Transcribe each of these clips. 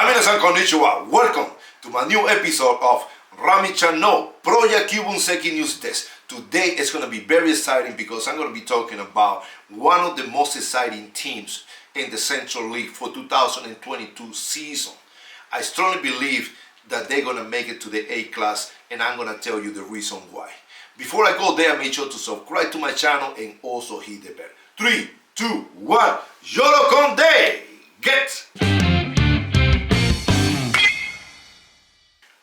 皆さんこんにちは。Welcome to my new episode of ラミちゃんのプロ野球分析ニュースです。Today is going to be very exciting because I'm going to be talking about one of the most exciting teams in the Central League for 2022 season. I strongly believe that they're going to make it to the A class, and I'm going to tell you the reason why. Before I go there, make sure to subscribe to my channel and also hit the bell. 3, 2, 1, Yorokonde! Get!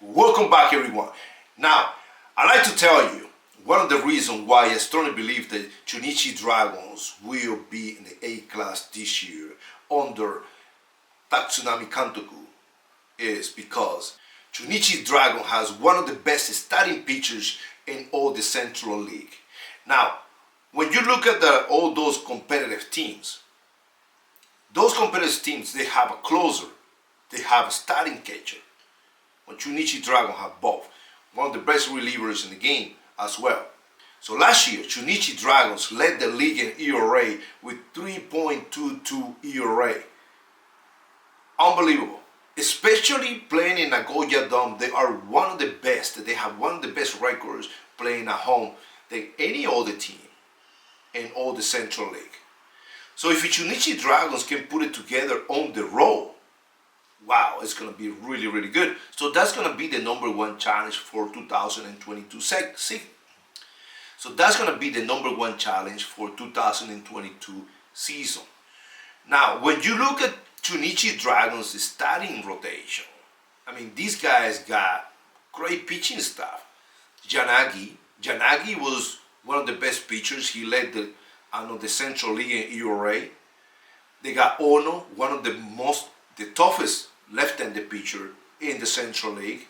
Welcome back, everyone. Now, I'd like to tell you one of the reasons why I strongly believe that Junichi Dragons will be in the A class this year under立浪監督is because Junichi Dragon has one of the best starting pitchers in all the Central League. Now, when you look at all those competitive teams, they have a closer, they have a starting catcher. But Junichi Dragon have both, one of the best relievers in the game as well. So last year, Junichi Dragons led the league in ERA with 3.22 ERA. Unbelievable. Especially playing in Nagoya Dome, they are one of the best. They have one of the best records playing at home than any other team in all the Central League. So if Junichi Dragons can put it together on the road, wow, it's going to be really, really good. So that's going to be the number one challenge for 2022 So that's going to be the number one challenge for 2022 season. Now, when you look at Junichi Dragons' starting rotation, I mean, these guys got great pitching staff. Janagi was one of the best pitchers. He led the Central League in ERA. They got Ono, one of the toughest left-handed pitcher in the Central League.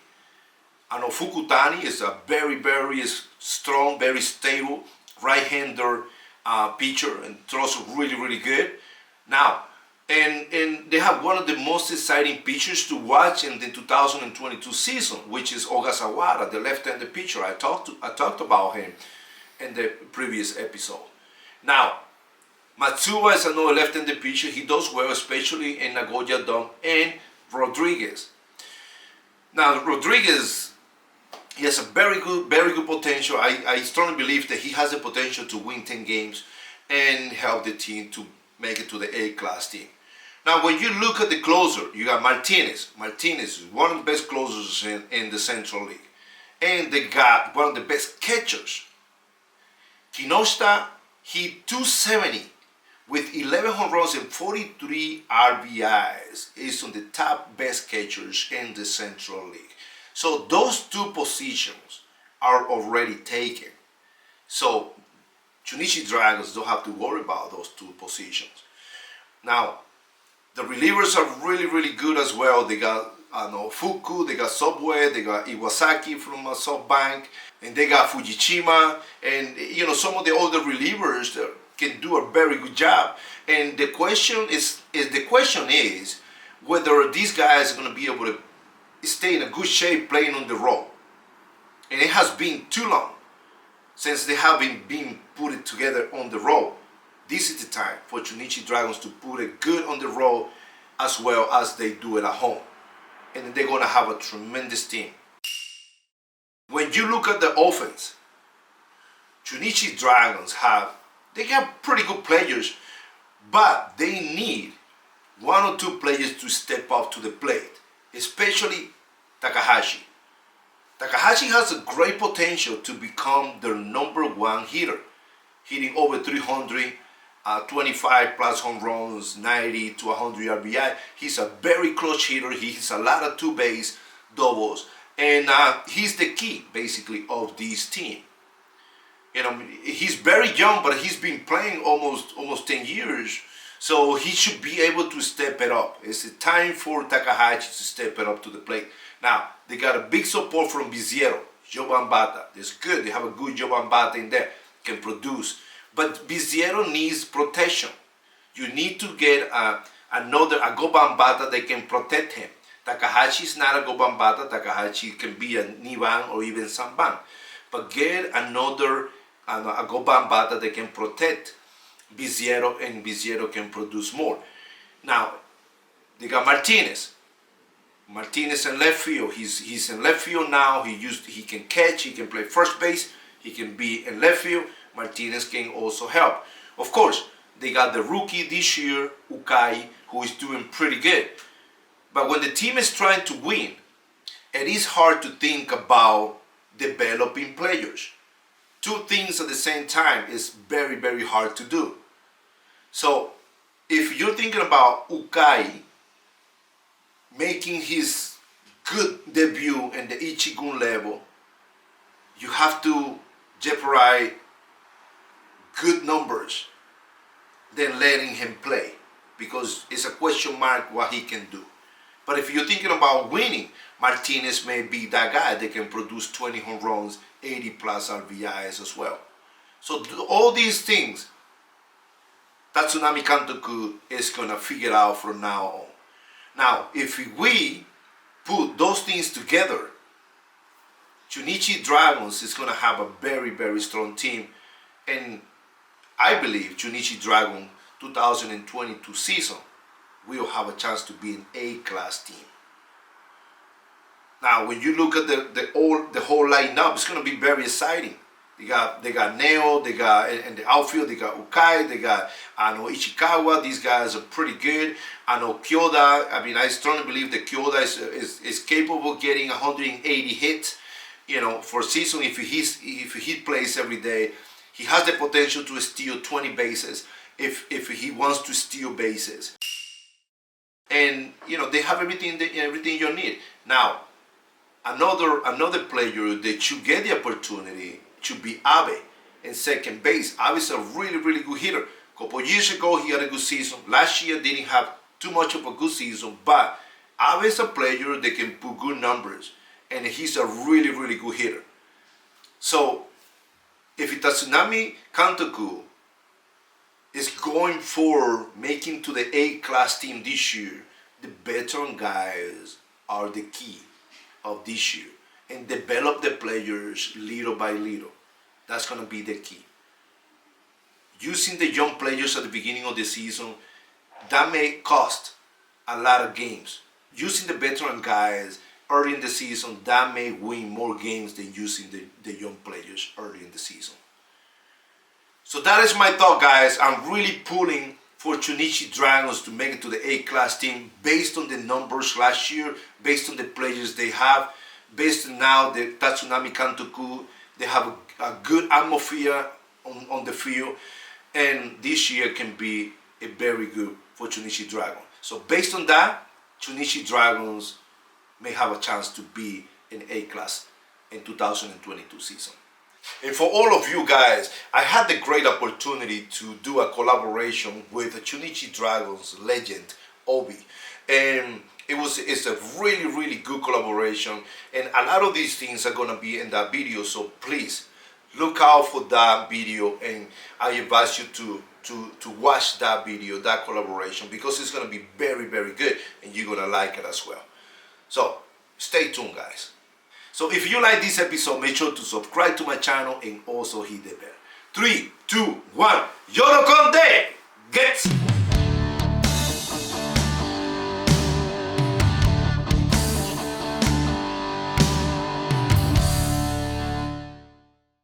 Fukutani is a very, very strong, very stable right-hander pitcher and throws really, really good. Now, and they have one of the most exciting pitchers to watch in the 2022 season, which is Ogasawara, the left-handed pitcher. I talked about him in the previous episode. Now, Matsuba is another left-handed pitcher. He does well, especially in Nagoya Dome, and Rodriguez. Now, Rodriguez, he has a very good potential. I strongly believe that he has the potential to win 10 games and help the team to make it to the A-class team. Now, when you look at the closer, you got Martinez. Martinez is one of the best closers in the Central League. And they got one of the best catchers. Kinoshita hit 270 with 11 home runs and 43 RBIs. Is on the top best catchers in the Central League. So those two positions are already taken. So Junichi Dragons don't have to worry about those two positions. Now, the relievers are really, really good as well. They got Fuku, they got Subway, they got Iwasaki from SoftBank, and they got Fujishima, and some of the other relievers that can do a very good job. And the question is whether these guys are going to be able to stay in a good shape playing on the road. And it has been too long since they have been put together on the road. This is the time for Junichi Dragons to put it good on the road as well as they do it at home. And they're going to have a tremendous team. When you look at the offense, Junichi Dragons they got pretty good players, but they need one or two players to step up to the plate, especially Takahashi. Takahashi has a great potential to become their number one hitter, hitting over 300, 25 plus home runs, 90 to 100 RBI. He's a very clutch hitter. He hits a lot of two-base doubles, and he's the key, basically, of this team. He's very young, but he's been playing almost 10 years, so he should be able to step it up. It's time for Takahashi to step it up to the plate. Now, they got a big support from Biziero, Joe Bambata. It's good. They have a good Joe Bambata in there, can produce. But Biziero needs protection. You need to get a Go Bambata that can protect him. Takahashi is not a Go Bambata. Takahashi can be a Niban or even Samban. But get another a Go Bambata that can protect Biziero, and Biziero can produce more. Now, they got Martinez. Martinez in left field. He's in left field now. He can catch. He can play first base. He can be in left field. Martinez can also help. Of course, they got the rookie this year, Ukai, who is doing pretty good. But when the team is trying to win, it is hard to think about developing players. Two things at the same time is very, very hard to do. So if you're thinking about Ukai making his good debut in the Ichigun level, you have to jeopardize good numbers than letting him play, because it's a question mark what he can do. But if you're thinking about winning, Martinez may be that guy that can produce 20 home runs, 80 plus RBIs as well. So all these things, Tatsunami Kantoku is going to figure out from now on. Now, if we put those things together, Chunichi Dragons is going to have a very, very strong team. And I believe Chunichi Dragon 2022 season will have a chance to be an A-class team. Now, when you look at the whole lineup, it's going to be very exciting. They got Neo, they got in the outfield, they got Ukai, they got Ichikawa. These guys are pretty good. Kyoda. I mean, I strongly believe that Kyoda is capable of getting 180 hits, for a season. If he plays every day, he has the potential to steal 20 bases if he wants to steal bases. And they have everything you need. Now, another player that should get the opportunity should be Abe in second base. Abe's a really, really good hitter. A couple years ago, he had a good season. Last year, didn't have too much of a good season, but Abe is a player that can put good numbers, and he's a really, really good hitter. So, if Tatsunami Kantoku is going for making to the A-class team this year, the veteran guys are the key of this year, and develop the players little by little. That's going to be the key. Using the young players at the beginning of the season, that may cost a lot of games. Using the veteran guys early in the season, that may win more games than using the young players early in the season. So that is my thought, guys. I'm really pulling for Chunichi Dragons to make it to the A-class team based on the numbers last year, based on the players they have, based on now the Tatsunami Kantoku. They have a good atmosphere on the field, and this year can be a very good for Chunichi Dragons. So based on that, Chunichi Dragons may have a chance to be in A-class in 2022 season. And for all of you guys, I had the great opportunity to do a collaboration with Chunichi Dragons legend, Obi. And it's a really, really good collaboration. And a lot of these things are going to be in that video. So please look out for that video. And I advise you to watch that video, that collaboration, because it's going to be very, very good. And you're going to like it as well. So stay tuned, guys. So if you like this episode, make sure to subscribe to my channel and also hit the bell. 3, 2, 1, Yorokonde! Get!